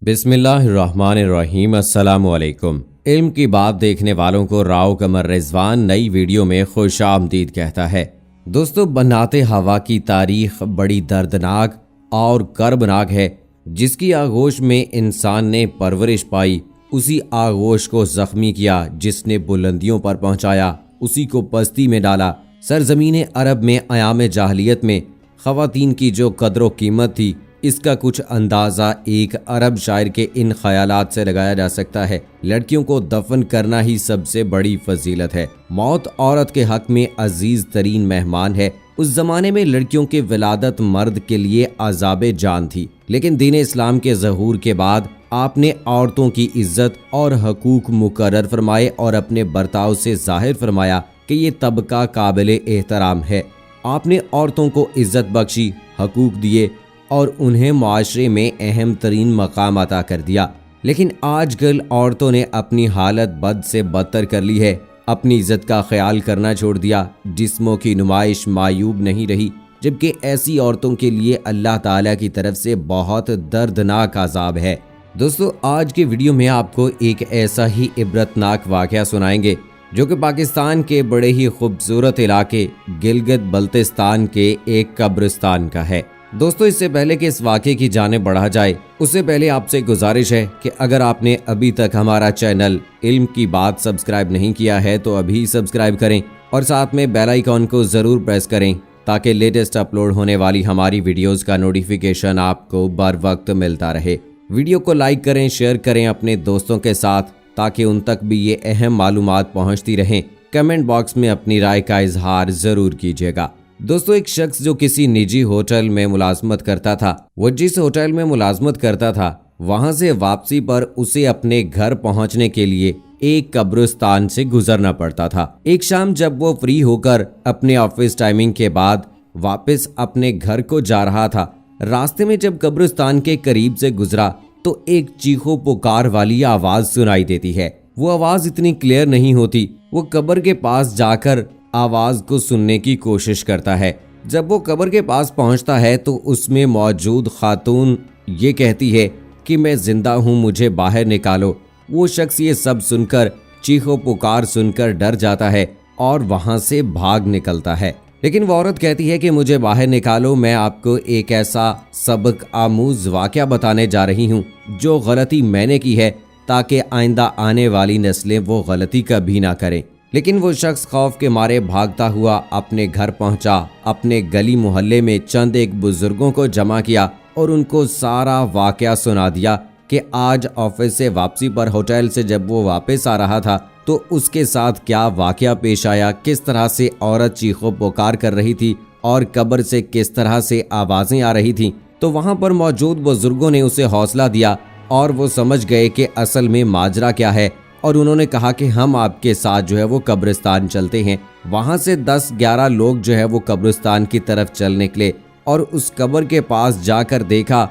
बिस्मिल्लाहिर्रहमानिर्रहीम। अस्सलाम वालेकुम। इल्म की बात देखने वालों को राव कमर रिजवान नई वीडियो में खुश आमदीद कहता है। दोस्तों, बनाते हवा की तारीख बड़ी दर्दनाक और कर्बनाक है। जिसकी आगोश में इंसान ने परवरिश पाई, उसी आगोश को जख्मी किया। जिसने बुलंदियों पर पहुंचाया, उसी को पस्ती में डाला। सरजमीन अरब में अयाम जाहलियत में ख़वातीन की जो कदर कीमत थी, इसका कुछ अंदाज़ा एक अरब शायर के इन ख्यालात से लगाया जा सकता है। लड़कियों को दफन करना ही सबसे बड़ी फजीलत है। मौत औरत के हक में अजीज तरीन मेहमान है। उस जमाने में लड़कियों की विलादत मर्द के लिए अजाब जान थी, लेकिन दीन इस्लाम के ज़हूर के बाद आपने औरतों की इज्जत और हकूक मुकर्रर फरमाए और अपने बर्ताव से जाहिर फरमाया कि ये तबका काबिल एहतराम है। आपने औरतों को इज्जत बख्शी, हकूक दिए और उन्हें माशरे में अहम तरीन मकाम अता कर दिया। लेकिन आजकल औरतों ने अपनी हालत बद से बदतर कर ली है। अपनी इज्जत का ख्याल करना छोड़ दिया। जिस्मों की नुमाइश मायूब नहीं रही, जबकि ऐसी औरतों के लिए अल्लाह ताला की तरफ से बहुत दर्दनाक अजाब है। दोस्तों, आज के वीडियो में आपको एक ऐसा ही इबरतनाक वाक़या सुनाएंगे जो कि पाकिस्तान के बड़े ही खूबसूरत इलाके गिलगित बल्तिस्तान के एक कब्रिस्तान का है। दोस्तों, इससे पहले कि इस वाक़े की जाने बढ़ा जाए, उससे पहले आपसे गुजारिश है कि अगर आपने अभी तक हमारा चैनल इल्म की बात सब्सक्राइब नहीं किया है तो अभी सब्सक्राइब करें और साथ में बेल आइकॉन को ज़रूर प्रेस करें ताकि लेटेस्ट अपलोड होने वाली हमारी वीडियोस का नोटिफिकेशन आपको बर वक्त मिलता रहे। वीडियो को लाइक करें, शेयर करें अपने दोस्तों के साथ ताकि उन तक भी ये अहम मालूमात पहुँचती रहें। कमेंट बॉक्स में अपनी राय का इजहार ज़रूर कीजिएगा। दोस्तों, एक शख्स जो किसी निजी होटल में मुलाजमत करता था, वो जिस होटल में मुलाजमत करता था वहां से वापसी पर उसे अपने घर पहुंचने के लिए एक कब्रिस्तान से गुजरना पड़ता था। एक शाम जब वो फ्री होकर अपने ऑफिस टाइमिंग के बाद वापस अपने घर को जा रहा था, रास्ते में जब कब्रिस्तान के करीब से गुजरा तो एक चीखो पुकार वाली आवाज सुनाई देती है। वो आवाज इतनी क्लियर नहीं होती। वो कब्र के पास जाकर आवाज को सुनने की कोशिश करता है। जब वो कब्र के पास पहुंचता है तो उसमें मौजूद खातून ये कहती है कि मैं जिंदा हूं, मुझे बाहर निकालो। वो शख्स ये सब सुनकर, चीखो पुकार सुनकर डर जाता है और वहां से भाग निकलता है। लेकिन वो औरत कहती है कि मुझे बाहर निकालो, मैं आपको एक ऐसा सबक आमूज वाक़या बताने जा रही हूँ जो गलती मैंने की है ताकि आइंदा आने वाली नस्लें वो गलती कभी ना करें। लेकिन वो शख्स खौफ के मारे भागता हुआ अपने घर पहुंचा। अपने गली मोहल्ले में चंद एक बुजुर्गों को जमा किया और उनको सारा वाकया सुना दिया कि आज ऑफिस से वापसी पर होटल से जब वो वापस आ रहा था तो उसके साथ क्या वाकया पेश आया, किस तरह से औरत चीखो पुकार कर रही थी और कब्र से किस तरह से आवाज़ें आ रही थीं। तो वहाँ पर मौजूद बुजुर्गों ने उसे हौसला दिया और वो समझ गए कि असल में माजरा क्या है और उन्होंने कहा कि हम आपके साथ जो है वो कब्रिस्तान चलते हैं। वहाँ से 10-11 लोग जो है वो कब्रिस्तान की तरफ चल निकले और उस कब्र के पास जाकर देखा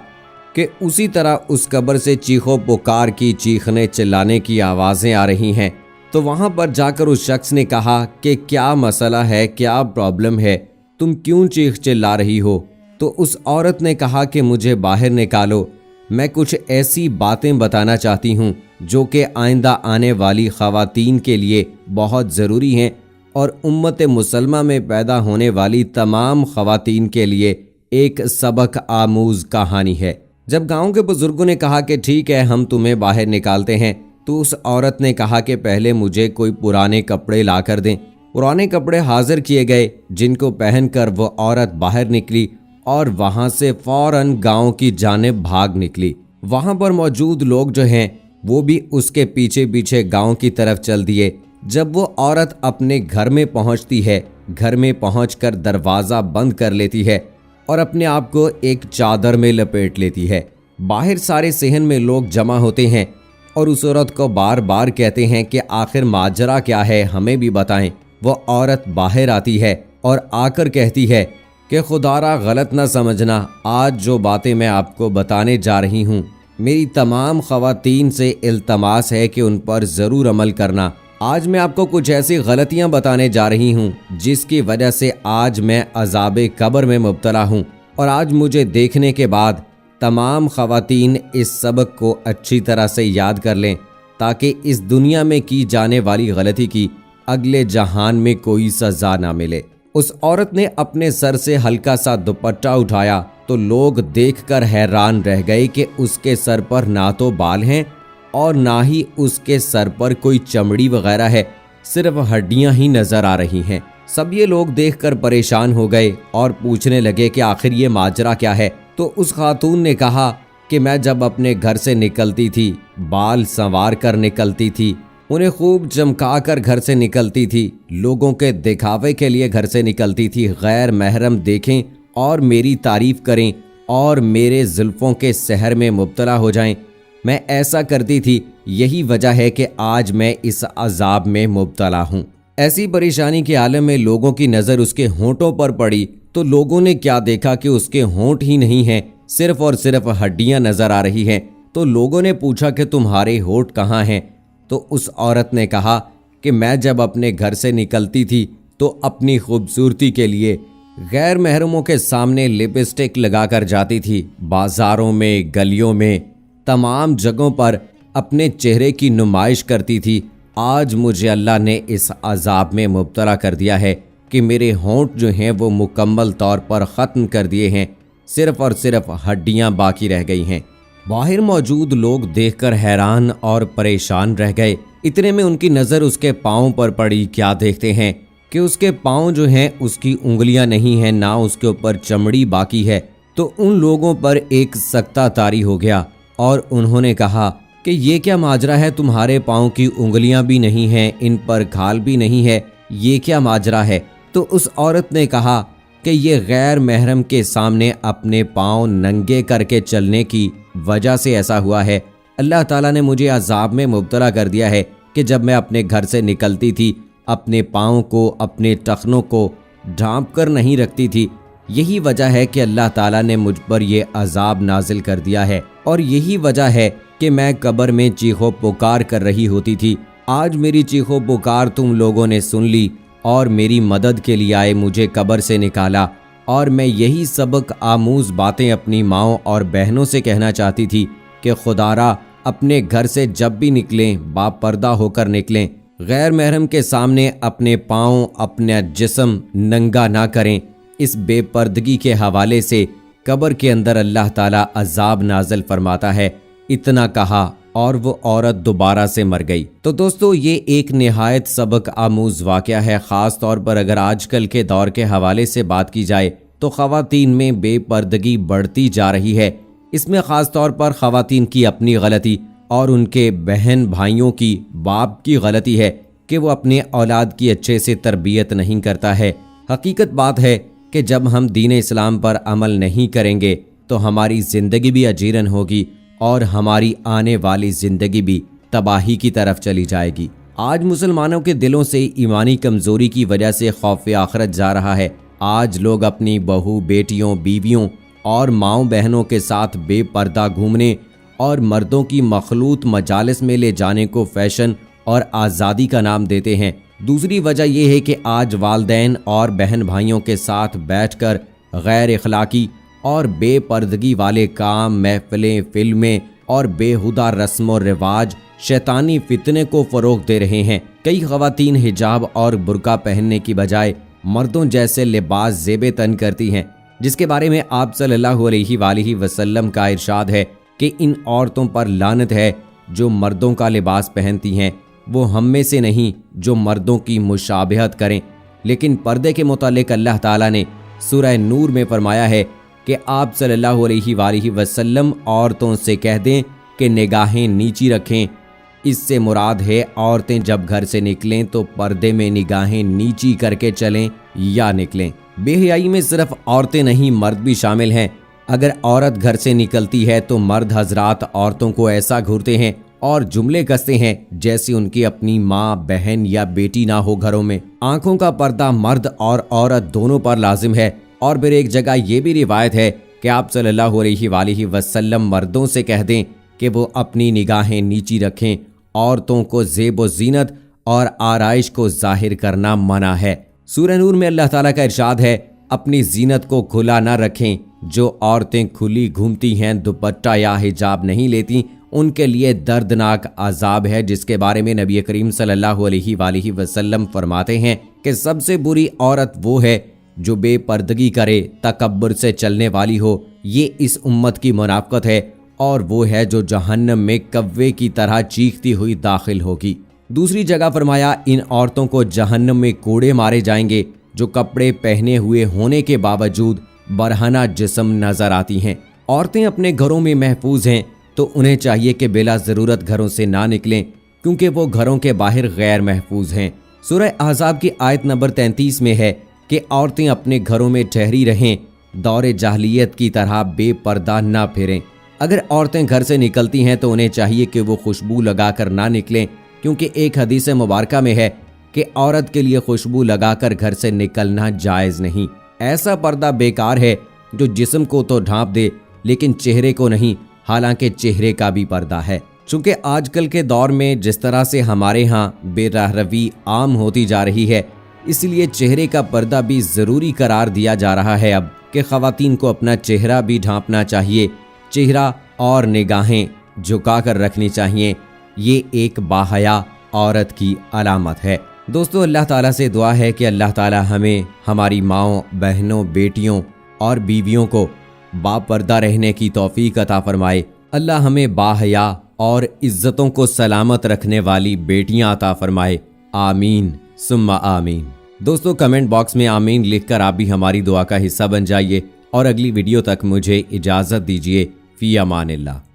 कि उसी तरह उस कब्र से चीखो पुकार की, चीखने चिल्लाने की आवाज़ें आ रही हैं। तो वहाँ पर जाकर उस शख्स ने कहा कि क्या मसला है, क्या प्रॉब्लम है, तुम क्यों चीख चिल्ला रही हो? तो उस औरत ने कहा कि मुझे बाहर निकालो, मैं कुछ ऐसी बातें बताना चाहती हूँ जो कि आइंदा आने वाली ख़वातीन के लिए बहुत ज़रूरी हैं और उम्मत मुसलमा में पैदा होने वाली तमाम ख़वातीन के लिए एक सबक आमूज़ कहानी है। जब गांव के बुज़ुर्गों ने कहा कि ठीक है, हम तुम्हें बाहर निकालते हैं, तो उस औरत ने कहा कि पहले मुझे कोई पुराने कपड़े ला कर दें। पुराने कपड़े हाजिर किए गए, जिनको पहनकर वो औरत बाहर निकली और वहाँ से फ़ौरन गांव की जानिब भाग निकली। वहाँ पर मौजूद लोग जो हैं वो भी उसके पीछे पीछे गांव की तरफ चल दिए। जब वो औरत अपने घर में पहुँचती है, घर में पहुँचकर दरवाज़ा बंद कर लेती है और अपने आप को एक चादर में लपेट लेती है। बाहर सारे सहन में लोग जमा होते हैं और उस औरत को बार बार कहते हैं कि आखिर माजरा क्या है, हमें भी बताएं। वो औरत बाहर आती है और आकर कहती है कि खुदारा गलत ना समझना, आज जो बातें मैं आपको बताने जा रही हूँ मेरी तमाम ख़वातीन से इल्तमास है कि उन पर ज़रूर अमल करना। आज मैं आपको कुछ ऐसी गलतियाँ बताने जा रही हूँ जिसकी वजह से आज मैं अज़ाब कब्र में मुब्तला हूँ और आज मुझे देखने के बाद تمام خواتین اس سبق کو اچھی طرح سے یاد کر لیں تاکہ اس دنیا میں کی جانے والی غلطی کی اگلے جہان میں کوئی سزا نہ ملے۔ اس عورت نے اپنے سر سے ہلکا سا دوپٹہ اٹھایا تو لوگ دیکھ کر حیران رہ گئے کہ اس کے سر پر نہ تو بال ہیں اور نہ ہی اس کے سر پر کوئی چمڑی وغیرہ ہے، صرف ہڈیاں ہی نظر آ رہی ہیں۔ سب یہ لوگ دیکھ کر پریشان ہو گئے اور پوچھنے لگے کہ آخر یہ ماجرا کیا ہے۔ تو اس خاتون نے کہا کہ میں جب اپنے گھر سے نکلتی تھی، بال سنوار کر نکلتی تھی، انہیں خوب چمکا کر گھر سے نکلتی تھی، لوگوں کے دکھاوے کے لیے گھر سے نکلتی تھی، غیر محرم دیکھیں اور میری تعریف کریں اور میرے زلفوں کے سحر میں مبتلا ہو جائیں۔ میں ایسا کرتی تھی، یہی وجہ ہے کہ آج میں اس عذاب میں مبتلا ہوں۔ ایسی پریشانی کے عالم میں لوگوں کی نظر اس کے ہونٹوں پر پڑی تو لوگوں نے کیا دیکھا کہ اس کے ہونٹ ہی نہیں ہیں، صرف اور صرف ہڈیاں نظر آ رہی ہیں۔ تو لوگوں نے پوچھا کہ تمہارے ہونٹ کہاں ہیں؟ تو اس عورت نے کہا کہ میں جب اپنے گھر سے نکلتی تھی تو اپنی خوبصورتی کے لیے غیر محرموں کے سامنے لپسٹک لگا کر جاتی تھی، بازاروں میں، گلیوں میں، تمام جگہوں پر اپنے چہرے کی نمائش کرتی تھی۔ آج مجھے اللہ نے اس عذاب میں مبتلا کر دیا ہے کہ میرے ہونٹ جو ہیں وہ مکمل طور پر ختم کر دیے ہیں، صرف اور صرف ہڈیاں باقی رہ گئی ہیں۔ باہر موجود لوگ دیکھ کر حیران اور پریشان رہ گئے۔ اتنے میں ان کی نظر اس کے پاؤں پر پڑی۔ کیا دیکھتے ہیں کہ اس کے پاؤں جو ہیں اس کی انگلیاں نہیں ہیں، نہ اس کے اوپر چمڑی باقی ہے۔ تو ان لوگوں پر ایک سکتہ طاری ہو گیا اور انہوں نے کہا کہ یہ کیا ماجرا ہے، تمہارے پاؤں کی انگلیاں بھی نہیں ہیں، ان پر کھال بھی نہیں ہے، یہ کیا ماجرا ہے؟ تو اس عورت نے کہا کہ یہ غیر محرم کے سامنے اپنے پاؤں ننگے کر کے چلنے کی وجہ سے ایسا ہوا ہے۔ اللہ تعالیٰ نے مجھے عذاب میں مبتلا کر دیا ہے کہ جب میں اپنے گھر سے نکلتی تھی اپنے پاؤں کو، اپنے ٹخنوں کو ڈھانپ کر نہیں رکھتی تھی۔ یہی وجہ ہے کہ اللہ تعالیٰ نے مجھ پر یہ عذاب نازل کر دیا ہے، اور یہی وجہ ہے کہ میں قبر میں چیخ و پکار کر رہی ہوتی تھی۔ آج میری چیخ و پکار تم لوگوں نے سن لی اور میری مدد کے لیے آئے، مجھے قبر سے نکالا، اور میں یہی سبق آموز باتیں اپنی ماؤں اور بہنوں سے کہنا چاہتی تھی کہ خدارا اپنے گھر سے جب بھی نکلیں باپردہ ہو کر نکلیں، غیر محرم کے سامنے اپنے پاؤں، اپنا جسم ننگا نہ کریں۔ اس بے پردگی کے حوالے سے قبر کے اندر اللہ تعالیٰ عذاب نازل فرماتا ہے۔ اتنا کہا اور وہ عورت دوبارہ سے مر گئی۔ تو دوستو، یہ ایک نہایت سبق آموز واقعہ ہے، خاص طور پر اگر آج کل کے دور کے حوالے سے بات کی جائے تو خواتین میں بے پردگی بڑھتی جا رہی ہے۔ اس میں خاص طور پر خواتین کی اپنی غلطی اور ان کے بہن بھائیوں کی، باپ کی غلطی ہے کہ وہ اپنے اولاد کی اچھے سے تربیت نہیں کرتا ہے۔ حقیقت بات ہے کہ جب ہم دین اسلام پر عمل نہیں کریں گے تو ہماری زندگی بھی اجیرن ہوگی اور ہماری آنے والی زندگی بھی تباہی کی طرف چلی جائے گی۔ آج مسلمانوں کے دلوں سے ایمانی کمزوری کی وجہ سے خوف آخرت جا رہا ہے۔ آج لوگ اپنی بہو، بیٹیوں، بیویوں اور ماؤں بہنوں کے ساتھ بے پردہ گھومنے اور مردوں کی مخلوط مجالس میں لے جانے کو فیشن اور آزادی کا نام دیتے ہیں۔ دوسری وجہ یہ ہے کہ آج والدین اور بہن بھائیوں کے ساتھ بیٹھ کر غیر اخلاقی اور بے پردگی والے کام، محفلیں، فلمیں اور بیہودہ رسم و رواج شیطانی فتنے کو فروغ دے رہے ہیں۔ کئی خواتین حجاب اور برقع پہننے کی بجائے مردوں جیسے لباس زیب تن کرتی ہیں، جس کے بارے میں آپ صلی اللہ علیہ وآلہ وسلم کا ارشاد ہے کہ ان عورتوں پر لعنت ہے جو مردوں کا لباس پہنتی ہیں۔ وہ ہم میں سے نہیں جو مردوں کی مشابہت کریں۔ لیکن پردے کے متعلق اللہ تعالیٰ نے سورہ نور میں فرمایا ہے کہ آپ صلی اللہ علیہ وآلہ وسلم عورتوں سے کہہ دیں کہ نگاہیں نیچی رکھیں۔ اس سے مراد ہے عورتیں جب گھر سے نکلیں تو پردے میں نگاہیں نیچی کر کے چلیں یا نکلیں۔ بے حیائی میں صرف عورتیں نہیں، مرد بھی شامل ہیں۔ اگر عورت گھر سے نکلتی ہے تو مرد حضرات عورتوں کو ایسا گھورتے ہیں اور جملے کستے ہیں جیسے ان کی اپنی ماں، بہن یا بیٹی نہ ہو گھروں میں۔ آنکھوں کا پردہ مرد اور عورت دونوں پر لازم ہے۔ اور پھر ایک جگہ یہ بھی روایت ہے کہ آپ صلی اللہ علیہ وآلہ وسلم مردوں سے کہہ دیں کہ وہ اپنی نگاہیں نیچی رکھیں۔ عورتوں کو زیب و زینت اور آرائش کو ظاہر کرنا منع ہے۔ سورہ نور میں اللہ تعالیٰ کا ارشاد ہے، اپنی زینت کو کھلا نہ رکھیں، जो औरतें खुली घूमती हैं, दुपट्टा या हिजाब नहीं लेती, उनके लिए दर्दनाक अजाब है, जिसके बारे में नबी करीम सल्लल्लाहु अलैहि वसल्लम फरमाते हैं कि सबसे बुरी औरत वो है जो बेपर्दगी करे, तकब्बुर से चलने वाली हो, ये इस उम्मत की मुनाफ़क़त है, और वो है जो जहन्नम में कव्वे की तरह चीखती हुई दाखिल होगी। दूसरी जगह फरमाया, इन औरतों को जहन्नम में कोड़े मारे जाएंगे जो कपड़े पहने हुए होने के बावजूद बरहना जिस्म नजर आती हैं। औरतें अपने घरों में महफूज हैं तो उन्हें चाहिए कि बिला ज़रूरत घरों से ना निकलें, क्योंकि वो घरों के बाहर गैर महफूज हैं। सूरह अहज़ाब की आयत नंबर 33 में है कि औरतें अपने घरों में ठहरी रहें, दौरे जाहलियत की तरह बेपर्दा ना फिरें। अगर औरतें घर से निकलती हैं तो उन्हें चाहिए कि वो खुशबू लगाकर ना निकलें, क्योंकि एक हदीस मुबारका में है कि औरत के लिए खुशबू लगाकर घर से निकलना जायज़ नहीं। ऐसा पर्दा बेकार है जो जिस्म को तो ढांप दे लेकिन चेहरे को नहीं, हालांकि चेहरे का भी पर्दा है। चूँकि आजकल के दौर में जिस तरह से हमारे यहाँ बेरहरवी आम होती जा रही है, इसलिए चेहरे का पर्दा भी ज़रूरी करार दिया जा रहा है अब कि ख़वातीन को अपना चेहरा भी ढांपना चाहिए, चेहरा और निगाहें झुकाकर रखनी चाहिए। ये एक बाहया औरत की अलामत है। दोस्तों, अल्लाह ताला से दुआ है कि अल्लाह ताला हमें, हमारी माओं, बहनों, बेटियों और बीवियों को बापर्दा रहने की तौफीक अता फरमाए। अल्लाह हमें बाहया और इज्जतों को सलामत रखने वाली बेटियां अता फरमाए। आमीन सुम्मा आमीन। दोस्तों, कमेंट बॉक्स में आमीन लिखकर आप भी हमारी दुआ का हिस्सा बन जाइए और अगली वीडियो तक मुझे इजाज़त दीजिए। फ़ी अमानिल्लाह।